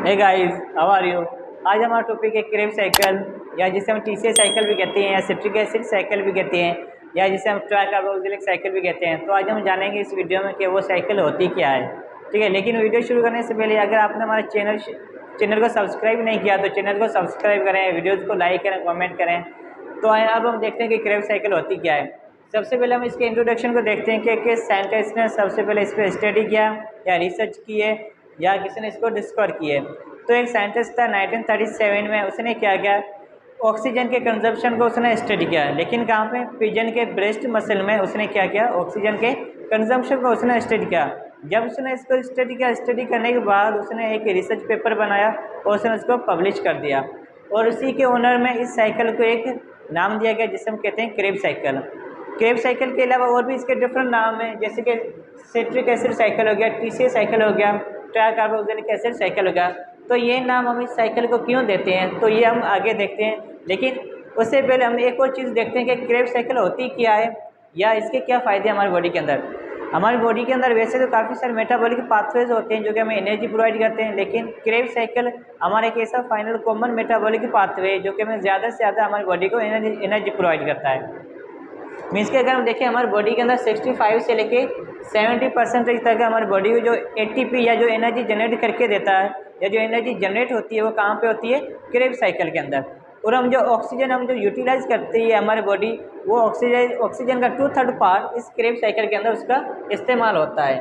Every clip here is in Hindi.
Hey guys, how are you. आज हमारा टॉपिक है क्रेब साइकिल, या जिसे हम टीसीए साइकिल भी कहते हैं, या सिट्रिक एसिड साइकिल भी कहते हैं, या जिसे हम ट्राइकार्बोक्सिलिक साइकिल भी कहते हैं। तो आज हम जानेंगे इस वीडियो में कि वो साइकिल होती क्या है। ठीक है, लेकिन वीडियो शुरू करने से पहले अगर आपने हमारे चैनल को सब्सक्राइब नहीं किया तो चैनल को सब्सक्राइब करें, वीडियोज़ को लाइक करें, कॉमेंट करें। तो अब हम देखते हैं कि क्रेब साइकिल होती क्या है। सबसे पहले हम इसके इंट्रोडक्शन को देखते हैं कि किस साइंटिस्ट ने सबसे पहले इस पर स्टडी किया या रिसर्च की है या किसी ने इसको डिस्कवर की है। तो एक साइंटिस्ट था 1937 में, उसने क्या किया, ऑक्सीजन के कंजप्शन को उसने स्टडी किया। लेकिन कहाँ पे, पिजन के ब्रेस्ट मसल में उसने क्या किया, ऑक्सीजन के कंजम्पशन को उसने स्टडी किया। जब उसने इसको स्टडी किया, स्टडी करने के बाद उसने एक रिसर्च पेपर बनाया और उसने उसको पब्लिश कर दिया। और उसी के ऑनर में इस साइकिल को एक नाम दिया गया जिसे हम कहते हैं क्रेब साइकिल। क्रेब साइकिल के अलावा और भी इसके डिफरेंट नाम हैं, जैसे कि सिट्रिक एसिड साइकिल हो गया, टीसीए साइकिल हो गया, ट्राइकार्बोक्सिलिक एसिड साइकिल हो गया। तो ये नाम हम इस साइकिल को क्यों देते हैं, तो ये हम आगे देखते हैं। लेकिन उससे पहले हम एक और चीज़ देखते हैं कि क्रेब साइकिल होती क्या है या इसके क्या फ़ायदे हमारी बॉडी के अंदर। हमारी बॉडी के अंदर वैसे तो काफ़ी सारे मेटाबॉलिक पाथवेज होते हैं जो कि हमें एनर्जी प्रोवाइड करते हैं, लेकिन क्रेब साइकिल हमारा एक ऐसा फाइनल कॉमन मेटाबॉलिक पाथवे है जो कि हमें ज़्यादा से ज़्यादा हमारी बॉडी को एनर्जी प्रोवाइड करता है। मीन्स के अगर हम देखें, हमारी बॉडी के अंदर 65 से लेके 70% तक हमारी बॉडी को जो एटीपी या जो एनर्जी जनरेट करके देता है या जो एनर्जी जनरेट होती है वो कहाँ पे होती है, क्रेब साइकिल के अंदर। और हम जो यूटिलाइज करती है हमारी बॉडी, वो ऑक्सीजन का 2/3 पार्ट इस क्रेब साइकिल के अंदर उसका इस्तेमाल होता है।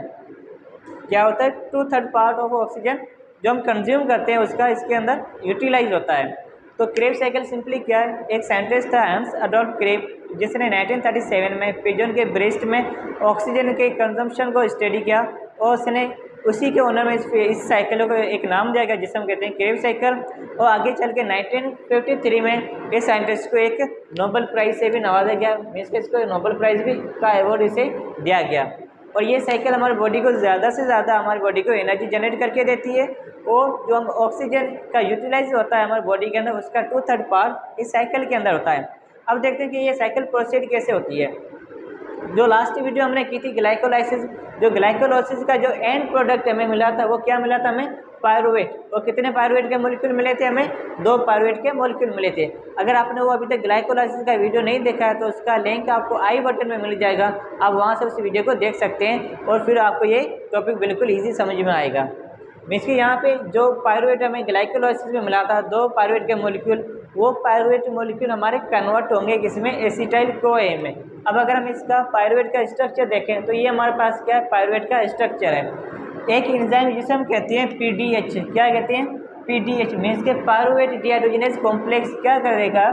क्या होता है, 2/3 पार्ट ऑफ ऑक्सीजन जो हम कंज्यूम करते हैं उसका इसके अंदर यूटिलाइज होता है। तो क्रेब साइकिल सिंपली क्या है, एक साइंटिस्ट था हंस एडोल्फ क्रेब, जिसने 1937 में पिजन के ब्रेस्ट में ऑक्सीजन के कंजम्पशन को स्टडी किया और उसने उसी के ऑनर में इस साइकिल को एक नाम दिया गया जिसे हम कहते हैं क्रेब साइकिल। और आगे चल के 1953 में इस साइंटिस्ट को एक नोबेल प्राइज़ से भी नवाजा गया। मीन्स के इसको नोबेल प्राइज़ भी का अवार्ड इसे दिया गया। और ये साइकिल हमारी बॉडी को ज़्यादा से ज़्यादा हमारी बॉडी को एनर्जी जनरेट करके देती है, और जो हम ऑक्सीजन का यूटिलाइज होता है हमारी बॉडी के अंदर उसका 2/3 पार्ट इस साइकिल के अंदर होता है। अब देखते हैं कि ये साइकिल प्रोसीड कैसे होती है। जो लास्ट वीडियो हमने की थी ग्लाइकोलाइसिस, जो ग्लाइकोलाइसिस का जो एंड प्रोडक्ट हमें मिला था वो क्या मिला था, हमें पायरुवेट। और कितने पायरुवेट के मॉलिक्यूल मिले थे, हमें 2 पायरुवेट के मॉलिक्यूल मिले थे। अगर आपने वो अभी तक ग्लाइकोलाइसिस का वीडियो नहीं देखा है तो उसका लिंक आपको आई बटन में मिल जाएगा, आप वहाँ से उस वीडियो को देख सकते हैं और फिर आपको ये टॉपिक बिल्कुल ईजी समझ में आएगा। मीन्स कि यहाँ पे जो पायरुवेट हमें ग्लाइकोलाइसिस में मिला था, 2 पायरुवेट के मॉलिक्यूल, वो पायरुवेट मॉलिक्यूल हमारे कन्वर्ट होंगे किसमें, एसिटाइल CoA में। अब अगर हम इसका पायरुवेट का स्ट्रक्चर देखें तो ये हमारे पास क्या है, पायरुवेट का स्ट्रक्चर है। एक एंजाइम जिसे हम कहते हैं PDH, क्या कहते हैं, PDH मीन्स के पायरुवेट डिहाइड्रोजनेज कॉम्प्लेक्स क्या करेगा,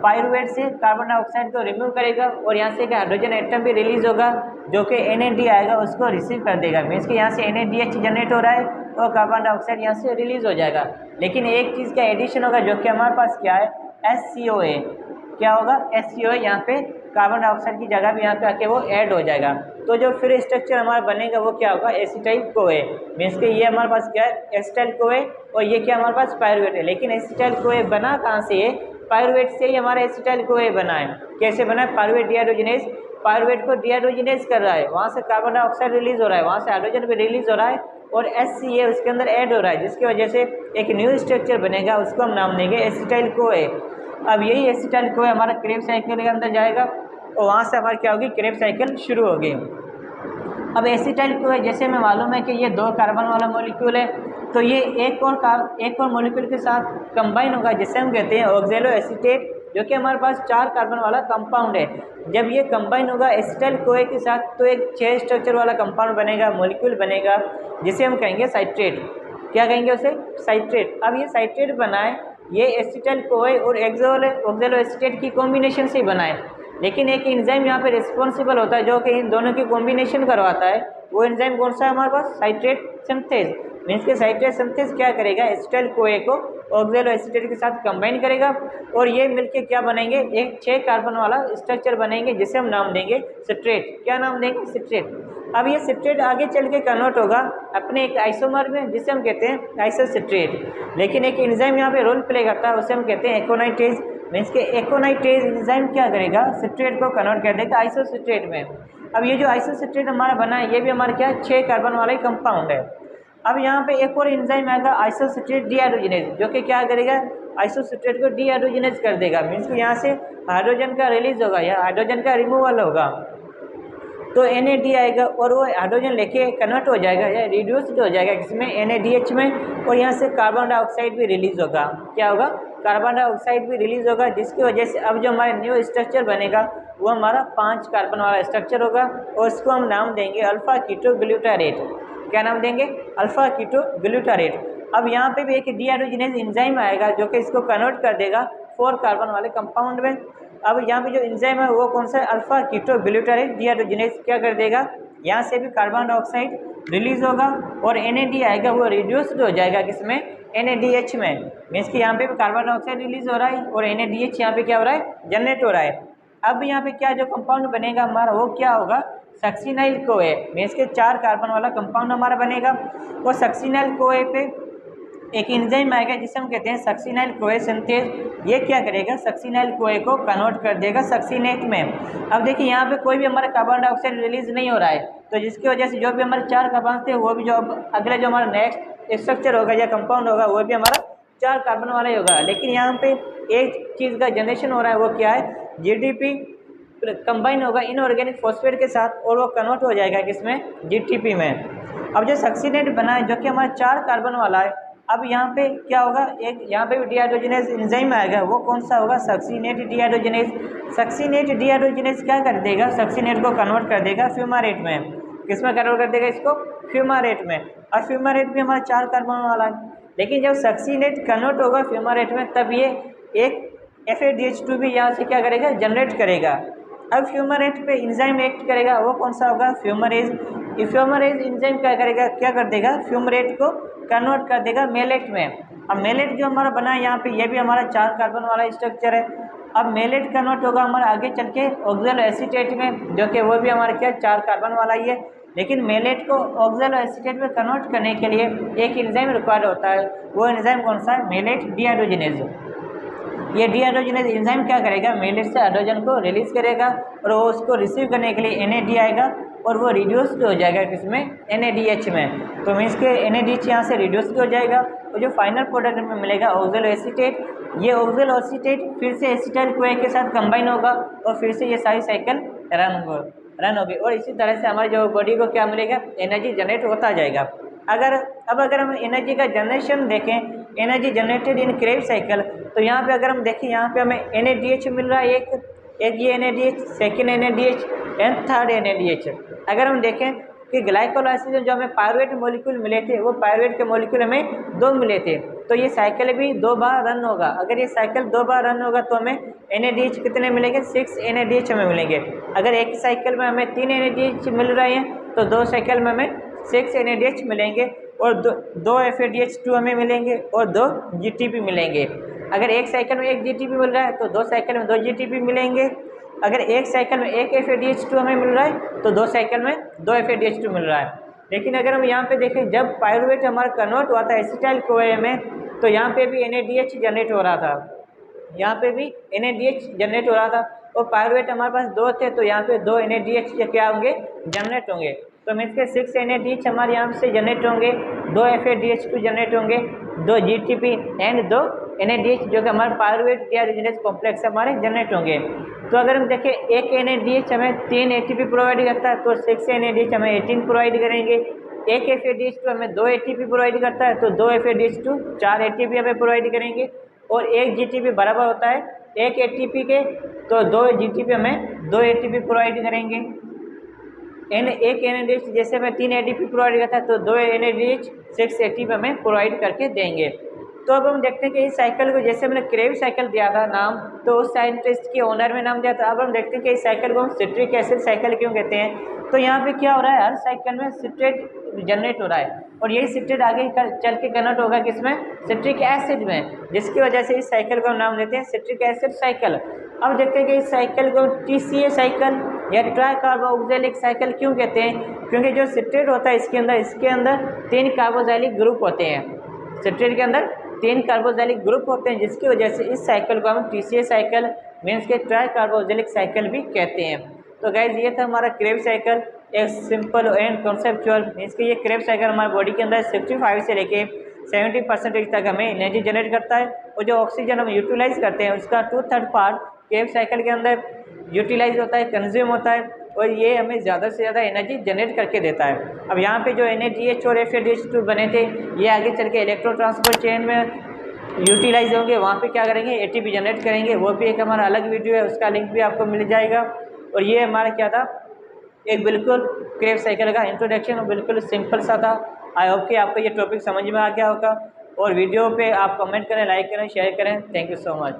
पायरुवेट से कार्बन डाइऑक्साइड को रिमूव करेगा और यहाँ से एक हाइड्रोजन एटम भी रिलीज होगा जो कि NAD आएगा उसको रिसीव कर देगा। मीन्स कि यहाँ से NADH जनरेट हो रहा है और कार्बन डाइऑक्साइड यहाँ से रिलीज हो जाएगा। लेकिन एक चीज़ का एडिशन होगा जो कि हमारे पास क्या है, SCOA। क्या होगा, SCOA, यहाँ पे कार्बन डाइऑक्साइड की जगह भी यहाँ पे आके वो ऐड हो जाएगा। तो जो फिर स्ट्रक्चर हमारा बनेगा वो क्या होगा, एसिटाइल CoA। मीन्स कि ये हमारे पास क्या है, एसिटाइल CoA, और ये क्या हमारे पास पायरुवेट है। लेकिन एसिटाइल CoA बना कहाँ से है, पायरुवेट से ही हमारा एसिटाइल CoA बना है। कैसे बना है, पायरुवेट डिहाइड्रोजनेज, पायरुवेट को डिहाइड्रोजनेज कर रहा है, वहाँ से कार्बन डाइऑक्साइड रिलीज हो रहा है, वहाँ से हाइड्रोजन भी रिलीज हो रहा है और HCA उसके अंदर ऐड हो रहा है, जिसकी वजह से एक न्यू स्ट्रक्चर बनेगा, उसको हम नाम देंगे एसिटाइल CoA। अब यही एसिटाइल CoA हमारा क्रेब साइकिल के अंदर जाएगा और वहाँ से हमारी क्या होगी, क्रेब साइकिल शुरू होगी। अब एसिटाइल CoA जैसे हमें मालूम है कि ये 2 कार्बन वाला मॉलिक्यूल है, तो ये एक और मॉलिक्यूल के साथ कंबाइन होगा जिसे हम कहते हैं ऑक्जेलो एसीटेट, जो कि हमारे पास 4 कार्बन वाला कंपाउंड है। जब ये कंबाइन होगा एसिटाइल CoA के साथ तो एक 6 स्ट्रक्चर वाला कंपाउंड बनेगा, मॉलिक्यूल बनेगा, जिसे हम कहेंगे साइट्रेट। क्या कहेंगे उसे, साइट्रेट। अब ये साइट्रेट बना है, ये एसिटाइल CoA और ऑक्जेलो एसीटेट की कॉम्बिनेशन से बना है। लेकिन एक एंजाइम यहाँ पे रिस्पॉन्सिबल होता है जो कि इन दोनों की कॉम्बिनेशन करवाता है। वो एंजाइम कौन सा है हमारे पास, साइट्रेट सिंथेज। मीन्स के साइट्रेट सिंथेज क्या करेगा, एसिटाइल CoA को ऑक्जेलो एसीटेट के साथ कंबाइन करेगा और ये मिलके क्या बनेंगे, एक 6 कार्बन वाला स्ट्रक्चर बनेंगे जिसे हम नाम देंगे सिट्रेट। क्या नाम देंगे, सिट्रेट। अब ये सिट्रेट आगे चल के कन्वर्ट होगा अपने एक आइसोमर में जिसे हम कहते हैं आइसोसिट्रेट। लेकिन एक एंजाइम यहाँ पे रोल प्ले करता है, उसे हम कहते हैं एकोनाइटेज। मीन्स के एकोनाइटेज एंजाइम क्या करेगा, सिट्रेट को कन्वर्ट कर देगा आइसोसिट्रेट में। अब ये जो आइसोसिट्रेट हमारा बना है ये भी हमारा क्या है, 6 कार्बन वाला ही कंपाउंड है। अब यहाँ पे एक और एंजाइम आएगा आइसोसिट्रेट डीहाइड्रोजिनेज, जो कि क्या करेगा, आइसोसिट्रेट को डीहाइड्रोजिनेज कर देगा। मीन्स कि यहाँ से हाइड्रोजन का रिलीज होगा या हाइड्रोजन का रिमूवल होगा, तो NAD आएगा और वो हाइड्रोजन लेके कन्वर्ट हो जाएगा या रिड्यूस्ड हो जाएगा किसमें, NADH में, और यहाँ से कार्बन डाइऑक्साइड भी रिलीज होगा। क्या होगा, कार्बन डाइऑक्साइड भी रिलीज होगा, जिसकी वजह से अब जो हमारा न्यू स्ट्रक्चर बनेगा वो हमारा 5 कार्बन वाला स्ट्रक्चर होगा, और इसको हम नाम देंगे अल्फा कीटो ग्लूटारेट। क्या नाम देंगे, अल्फा कीटो ग्लूटारेट। अब यहाँ पे भी एक डीहाइड्रोजिनेज एंजाइम आएगा जो कि इसको कन्वर्ट कर देगा 4 कार्बन वाले कंपाउंड में। अब यहाँ पे जो एंजाइम है वो कौन सा है, अल्फा कीटो ग्लूटारेट डीहाइड्रोजिनेज। क्या कर देगा, यहाँ से भी कार्बन डाइऑक्साइड रिलीज होगा और NAD आएगा, वो रिड्यूस्ड हो जाएगा किसमें, NADH में। मीन्स कि यहाँ पे भी कार्बन डाइऑक्साइड रिलीज हो रहा है और NADH यहाँ पे क्या हो रहा है, जनरेट हो रहा है। अब यहाँ पे क्या जो कंपाउंड बनेगा हमारा वो क्या होगा, सक्सिनाइल कोए। मीन्स के 4 कार्बन वाला कंपाउंड हमारा बनेगा, और सक्सिनाइल कोए पे एक एंजाइम आएगा जिसे हम कहते हैं सक्सिनाइल कोए सिंथेज। ये क्या करेगा, सक्सिनाइल कोए को कन्वर्ट कर देगा सक्सिनेट में। अब देखिए यहाँ पे कोई भी हमारा कार्बन डाइऑक्साइड रिलीज नहीं हो रहा है, तो जिसकी वजह से जो भी हमारे 4 कार्बन थे वो भी जो अगले जो हमारा नेक्स्ट स्ट्रक्चर होगा या कंपाउंड होगा वो भी हमारा 4 कार्बन वाला ही होगा। लेकिन यहाँ पे एक चीज़ का जनरेशन हो रहा है, वो क्या है, GDP कंबाइन होगा इनऑर्गेनिक फॉस्फेट के साथ और वो कन्वर्ट हो जाएगा किसमें, GTP में। अब जो सक्सिनेट बना है जो कि हमारा 4 कार्बन वाला है, अब यहाँ पे क्या होगा, एक यहाँ पे भी डीहाइड्रोजिनेज एंजाइम आएगा, वो कौन सा होगा, सक्सिनेट डीहाइड्रोजिनेज। सक्सिनेट डीहाइड्रोजिनेज क्या कर देगा, सक्सिनेट को कन्वर्ट कर देगा फ्यूमारेट में। किसमें कन्वर्ट कर देगा इसको, फ्यूमारेट में। और फ्यूमारेट भी हमारा 4 कार्बन वाला है, लेकिन जब सक्सिनेट कन्वर्ट होगा फ्यूमारेट में तब ये एक FADH2 भी यहाँ से क्या करेगा, जनरेट करेगा। अब फ्यूमारेट पे एंजाइम एक्ट करेगा, वो कौन सा होगा, फ्यूमरेज। फ्यूमरेज एंजाइम क्या करेगा, क्या कर देगा, फ्यूमरेट को कन्वर्ट कर देगा मेलेट में। अब मेलेट जो हमारा बना है यहाँ पे ये भी हमारा 4 कार्बन वाला स्ट्रक्चर है। अब मेलेट कन्वर्ट होगा हमारा आगे चल के ऑक्सैलो एसीटेट में, जो कि वो भी हमारा क्या 4 कार्बन वाला ही है। लेकिन मेलेट को ऑक्सैलो एसीटेट में कन्वर्ट करने के लिए एक एंजाइम रिक्वायर्ड होता है, वो एंजाइम कौन सा है, मेलेट डीहाइड्रोजिनेज। ये डीहाइड्रोजिनेज एंजाइम क्या करेगा, मेलेट से हाइड्रोजन को रिलीज करेगा और वो उसको रिसीव करने के लिए NAD आएगा और वो रिड्यूस्ड हो जाएगा किसमें, NADH में। तो मीन्स के NADH यहाँ से रिड्यूस्ड हो जाएगा और जो फाइनल प्रोडक्ट में मिलेगा ऑक्सैलो एसीटेट। ये ऑक्सैलो एसीटेट फिर से एसिटाइल कोए के साथ कंबाइन होगा और फिर से ये सारी साइकिल रन होगी और इसी तरह से हमारी जो बॉडी को क्या मिलेगा, एनर्जी जनरेट होता जाएगा। अगर हम एनर्जी का जनरेशन देखें, energy generated in Krebs cycle, तो यहाँ पे अगर हम देखें यहाँ पे हमें NADH मिल रहा है, एक ये NADH, second NADH and third NADH। अगर हम देखें कि ग्लाइकोलाइसिस में जो हमें पायरुवेट मॉलिक्यूल मिले थे, वो पायरुवेट के मॉलिक्यूल हमें 2 मिले थे, तो ये साइकिल भी 2 बार रन होगा। अगर ये साइकिल 2 बार रन होगा तो हमें NADH कितने मिलेंगे, 6 NADH हमें मिलेंगे। अगर एक साइकिल में हमें 3 NADH मिल रहे हैं तो 2 साइकिल में हमें 6 NADH मिलेंगे और 2 FADH2 हमें मिलेंगे और 2 GTP मिलेंगे। अगर एक साइकिल में 1 GTP मिल रहा है तो 2 साइकिल में 2 GTP मिलेंगे। अगर एक साइकिल में 1 FADH2 हमें मिल रहा है तो 2 साइकिल में 2 FADH2 मिल रहा है। लेकिन अगर हम यहाँ पे देखें, जब पायरुवेट हमारा कन्वर्ट हुआ था एसिटाइल कोए में, तो यहाँ पे भी NADH जनरेट हो रहा था, यहाँ पे भी NADH जनरेट हो रहा था और पायरुवेट हमारे पास 2 थे, तो यहाँ पे 2 NADH क्या होंगे, जनरेट होंगे। तो मीन्स के 6 NADH हमारे यहाँ से जनरेट होंगे, 2 FADH2 जनरेट होंगे, 2 GTP एंड 2 NADH जो कि हमारे पायरुवेट डीहाइड्रोजिनेज कॉम्प्लेक्स हमारे जनरेट होंगे। तो अगर हम देखें, एक NADH हमें 3 ATP प्रोवाइड करता है तो 6 NADH हमें 18 प्रोवाइड करेंगे। एक FADH2 हमें 2 ATP प्रोवाइड करता है तो 2 FADH2 4 ATP हमें प्रोवाइड करेंगे और एक GTP बराबर होता है एक ATP के, तो 2 GTP हमें 2 ATP प्रोवाइड करेंगे। एक NADH जैसे हमें 3 ATP प्रोवाइड करता है तो 2 NADH 6 ATP हमें प्रोवाइड करके देंगे। तो अब हम देखते हैं कि इस साइकिल को, जैसे हमने क्रेव साइकिल दिया था नाम, तो उस साइंटिस्ट के ओनर में नाम दिया था। अब हम देखते हैं कि इस साइकिल को हम सिट्रिक एसिड साइकिल क्यों कहते हैं। तो यहाँ पे क्या हो रहा है, हर साइकिल में सिट्रेट जनरेट हो रहा है और यही सिट्रेट आगे चल के कन्वर्ट होगा किसमें, सिट्रिक एसिड में, जिसकी वजह से इस साइकिल को हम नाम देते हैं सिट्रिक एसिड साइकिल। अब देखते हैं कि इस साइकिल को TCA साइकिल या ट्राई कार्बोक्सिलिक साइकिल क्यों कहते हैं, क्योंकि जो सिट्रेट होता है इसके अंदर 3 कार्बोक्सिलिक ग्रुप होते हैं। सिट्रेट के अंदर 3 कार्बोक्सिलिक ग्रुप होते हैं, जिसकी वजह से इस साइकिल को हम TCA साइकिल मीन्स के ट्राई कार्बोक्सिलिक साइकिल भी कहते हैं। तो गाइज ये था हमारा क्रेव साइकिल। एक सिंपल एंड कॉन्सेप्चुअल मीन्स कि ये क्रेब साइकिल हमारे बॉडी के अंदर 65 से लेके 70% तक हमें एनर्जी जनरेट करता है। और जो ऑक्सीजन हम यूटिलाइज करते हैं उसका 2/3 पार्ट क्रेब साइकिल के अंदर यूटिलाइज होता है, कंज्यूम होता है, और ये हमें ज़्यादा से ज़्यादा एनर्जी जनरेट करके देता है। अब यहाँ पे जो NADH और FADH2 बने थे ये आगे चल के इलेक्ट्रो ट्रांसपोर्ट चेन में यूटिलाइज होंगे, वहाँ पे क्या करेंगे ATP जनरेट करेंगे। वो भी एक हमारा अलग वीडियो है, उसका लिंक भी आपको मिल जाएगा। और ये हमारा क्या था, एक बिल्कुल क्रेब साइकिल का इंट्रोडक्शन और बिल्कुल सिंपल सा था। आई होप कि आपको ये टॉपिक समझ में आ गया होगा। और वीडियो पे आप कमेंट करें, लाइक करें, शेयर करें। Thank you so much.